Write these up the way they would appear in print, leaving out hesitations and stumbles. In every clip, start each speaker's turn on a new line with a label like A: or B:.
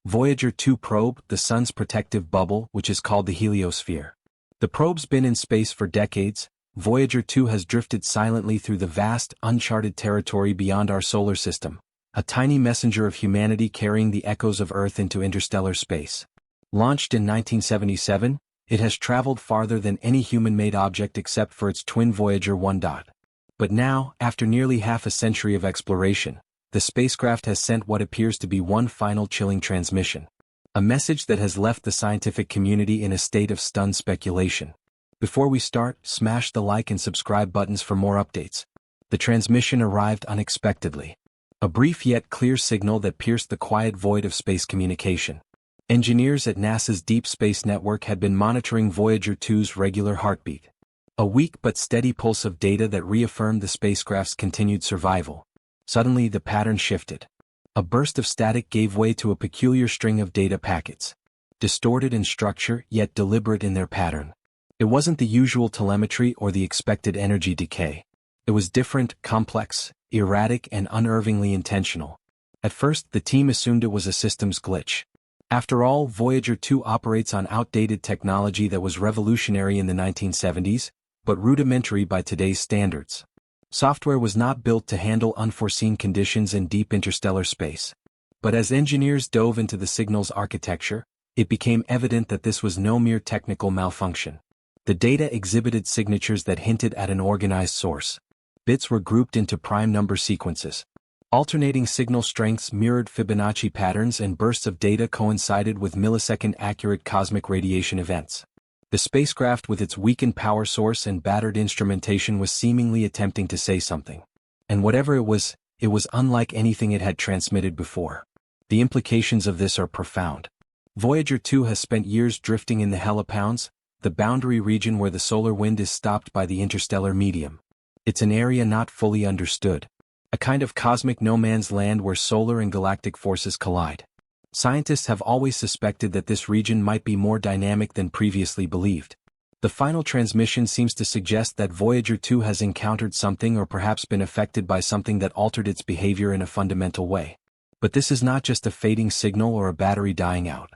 A: Voyager 2 probe, the Sun's protective bubble, which is called the heliosphere. The probe's been in space for decades. Voyager 2 has drifted silently through the vast, uncharted territory beyond our solar system, a tiny messenger of humanity carrying the echoes of Earth into interstellar space. Launched in 1977, it has traveled farther than any human-made object except for its twin Voyager 1. But now, after nearly half a century of exploration, the spacecraft has sent what appears to be one final chilling transmission. A message that has left the scientific community in a state of stunned speculation. Before we start, smash the like and subscribe buttons for more updates. The transmission arrived unexpectedly. A brief yet clear signal that pierced the quiet void of space communication. Engineers at NASA's Deep Space Network had been monitoring Voyager 2's regular heartbeat. A weak but steady pulse of data that reaffirmed the spacecraft's continued survival. Suddenly the pattern shifted. A burst of static gave way to a peculiar string of data packets. Distorted in structure, yet deliberate in their pattern. It wasn't the usual telemetry or the expected energy decay. It was different, complex, erratic, and unnervingly intentional. At first, the team assumed it was a systems glitch. After all, Voyager 2 operates on outdated technology that was revolutionary in the 1970s, but rudimentary by today's standards. Software was not built to handle unforeseen conditions in deep interstellar space. But as engineers dove into the signal's architecture, it became evident that this was no mere technical malfunction. The data exhibited signatures that hinted at an organized source. Bits were grouped into prime number sequences. Alternating signal strengths mirrored Fibonacci patterns, and bursts of data coincided with millisecond-accurate cosmic radiation events. The spacecraft, with its weakened power source and battered instrumentation, was seemingly attempting to say something. And whatever it was unlike anything it had transmitted before. The implications of this are profound. Voyager 2 has spent years drifting in the helipounds, the boundary region where the solar wind is stopped by the interstellar medium. It's an area not fully understood. A kind of cosmic no-man's land where solar and galactic forces collide. Scientists have always suspected that this region might be more dynamic than previously believed. The final transmission seems to suggest that Voyager 2 has encountered something, or perhaps been affected by something that altered its behavior in a fundamental way. But this is not just a fading signal or a battery dying out.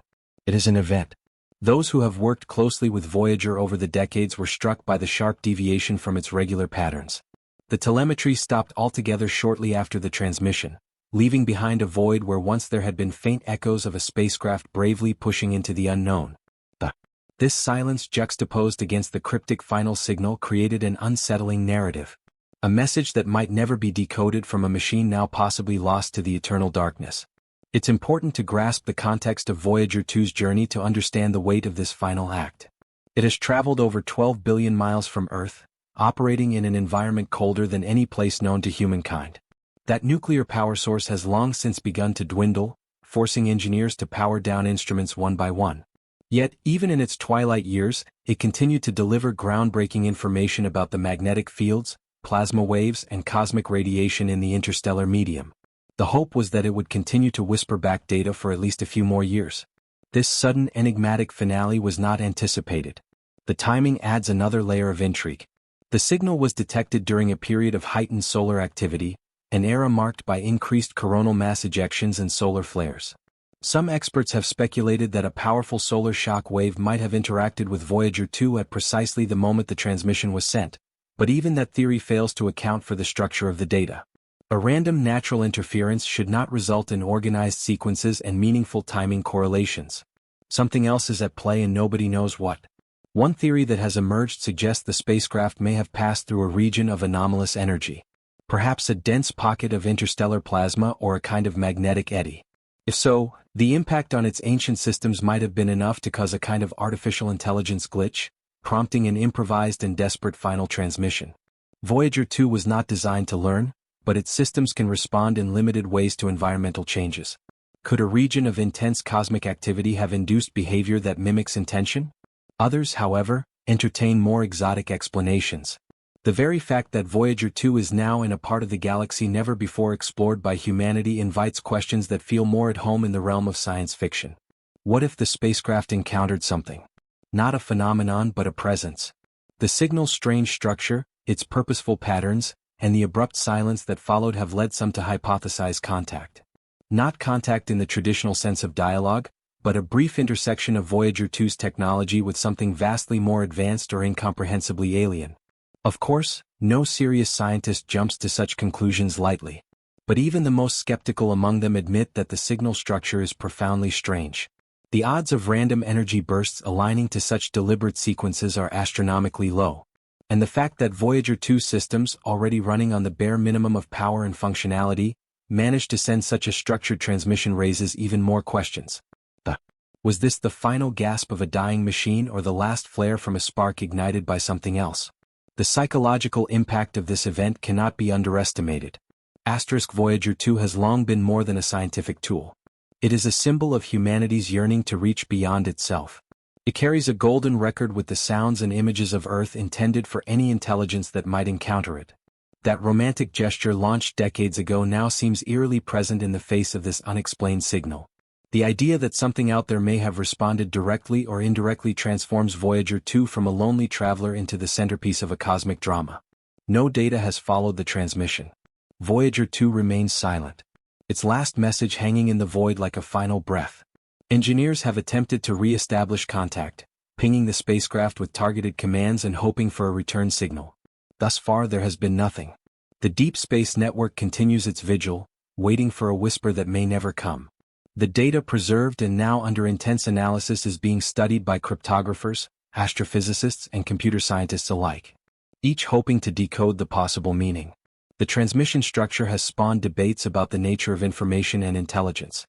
A: It is an event. Those who have worked closely with Voyager over the decades were struck by the sharp deviation from its regular patterns. The telemetry stopped altogether shortly after the transmission, leaving behind a void where once there had been faint echoes of a spacecraft bravely pushing into the unknown. This silence, juxtaposed against the cryptic final signal, created an unsettling narrative. A message that might never be decoded from a machine now possibly lost to the eternal darkness. It's important to grasp the context of Voyager 2's journey to understand the weight of this final act. It has traveled over 12 billion miles from Earth, operating in an environment colder than any place known to humankind. That nuclear power source has long since begun to dwindle, forcing engineers to power down instruments one by one. Yet, even in its twilight years, it continued to deliver groundbreaking information about the magnetic fields, plasma waves, and cosmic radiation in the interstellar medium. The hope was that it would continue to whisper back data for at least a few more years. This sudden, enigmatic finale was not anticipated. The timing adds another layer of intrigue. The signal was detected during a period of heightened solar activity, an era marked by increased coronal mass ejections and solar flares. Some experts have speculated that a powerful solar shock wave might have interacted with Voyager 2 at precisely the moment the transmission was sent, but even that theory fails to account for the structure of the data. A random natural interference should not result in organized sequences and meaningful timing correlations. Something else is at play, and nobody knows what. One theory that has emerged suggests the spacecraft may have passed through a region of anomalous energy. Perhaps a dense pocket of interstellar plasma or a kind of magnetic eddy. If so, the impact on its ancient systems might have been enough to cause a kind of artificial intelligence glitch, prompting an improvised and desperate final transmission. Voyager 2 was not designed to learn, but its systems can respond in limited ways to environmental changes. Could a region of intense cosmic activity have induced behavior that mimics intention? Others, however, entertain more exotic explanations. The very fact that Voyager 2 is now in a part of the galaxy never before explored by humanity invites questions that feel more at home in the realm of science fiction. What if the spacecraft encountered something? Not a phenomenon but a presence. The signal's strange structure, its purposeful patterns, and the abrupt silence that followed have led some to hypothesize contact. Not contact in the traditional sense of dialogue, but a brief intersection of Voyager 2's technology with something vastly more advanced or incomprehensibly alien. Of course, no serious scientist jumps to such conclusions lightly. But even the most skeptical among them admit that the signal structure is profoundly strange. The odds of random energy bursts aligning to such deliberate sequences are astronomically low. And the fact that Voyager 2 systems, already running on the bare minimum of power and functionality, managed to send such a structured transmission raises even more questions. Was this the final gasp of a dying machine or the last flare from a spark ignited by something else? The psychological impact of this event cannot be underestimated. Voyager 2 has long been more than a scientific tool. It is a symbol of humanity's yearning to reach beyond itself. It carries a golden record with the sounds and images of Earth intended for any intelligence that might encounter it. That romantic gesture launched decades ago now seems eerily present in the face of this unexplained signal. The idea that something out there may have responded directly or indirectly transforms Voyager 2 from a lonely traveler into the centerpiece of a cosmic drama. No data has followed the transmission. Voyager 2 remains silent, its last message hanging in the void like a final breath. Engineers have attempted to re-establish contact, pinging the spacecraft with targeted commands and hoping for a return signal. Thus far there has been nothing. The Deep Space Network continues its vigil, waiting for a whisper that may never come. The data preserved and now under intense analysis is being studied by cryptographers, astrophysicists, and computer scientists alike, each hoping to decode the possible meaning. The transmission structure has spawned debates about the nature of information and intelligence.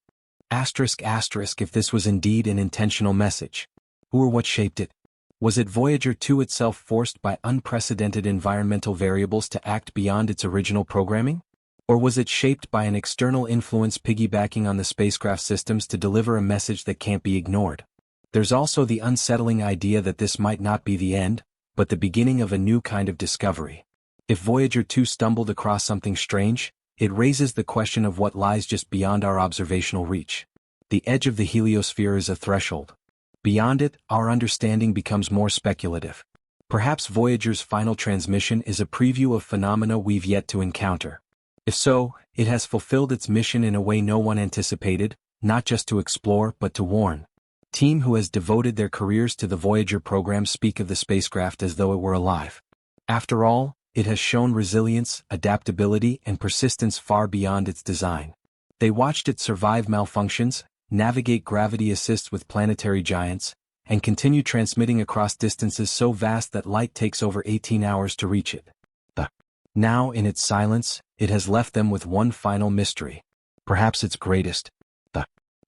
A: If this was indeed an intentional message, who or what shaped it? Was it Voyager 2 itself forced by unprecedented environmental variables to act beyond its original programming? Or was it shaped by an external influence piggybacking on the spacecraft systems to deliver a message that can't be ignored? There's also the unsettling idea that this might not be the end, but the beginning of a new kind of discovery. If Voyager 2 stumbled across something strange, it raises the question of what lies just beyond our observational reach. The edge of the heliosphere is a threshold. Beyond it, our understanding becomes more speculative. Perhaps Voyager's final transmission is a preview of phenomena we've yet to encounter. If so, it has fulfilled its mission in a way no one anticipated, not just to explore but to warn. Team who has devoted their careers to the Voyager program speak of the spacecraft as though it were alive. After all, it has shown resilience, adaptability, and persistence far beyond its design. They watched it survive malfunctions, navigate gravity assists with planetary giants, and continue transmitting across distances so vast that light takes over 18 hours to reach it. Now, in its silence, it has left them with one final mystery. Perhaps its greatest.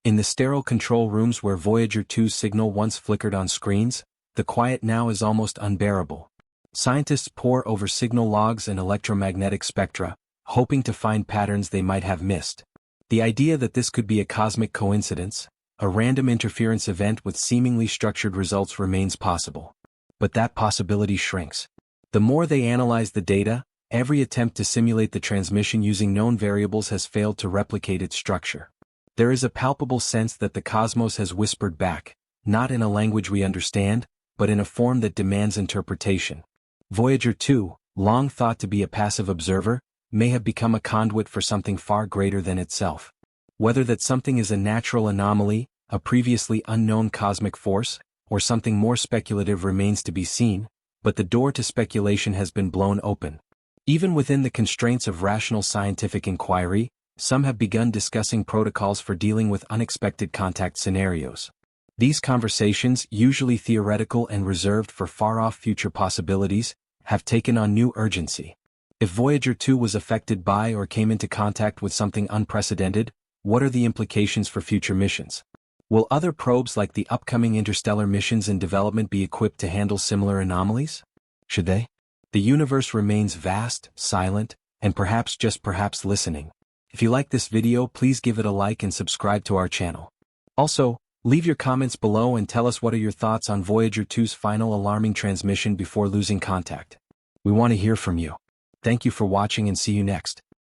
A: In the sterile control rooms where Voyager 2's signal once flickered on screens, the quiet now is almost unbearable. Scientists pore over signal logs and electromagnetic spectra, hoping to find patterns they might have missed. The idea that this could be a cosmic coincidence, a random interference event with seemingly structured results remains possible. But that possibility shrinks. The more they analyze the data, every attempt to simulate the transmission using known variables has failed to replicate its structure. There is a palpable sense that the cosmos has whispered back, not in a language we understand, but in a form that demands interpretation. Voyager 2, long thought to be a passive observer, may have become a conduit for something far greater than itself. Whether that something is a natural anomaly, a previously unknown cosmic force, or something more speculative remains to be seen, but the door to speculation has been blown open. Even within the constraints of rational scientific inquiry, some have begun discussing protocols for dealing with unexpected contact scenarios. These conversations, usually theoretical and reserved for far-off future possibilities, have taken on new urgency. If Voyager 2 was affected by or came into contact with something unprecedented, what are the implications for future missions? Will other probes like the upcoming interstellar missions in development be equipped to handle similar anomalies? Should they? The universe remains vast, silent, and perhaps just perhaps listening. If you like this video, please give it a like and subscribe to our channel. Also, leave your comments below and tell us what are your thoughts on Voyager 2's final alarming transmission before losing contact. We want to hear from you. Thank you for watching and see you next.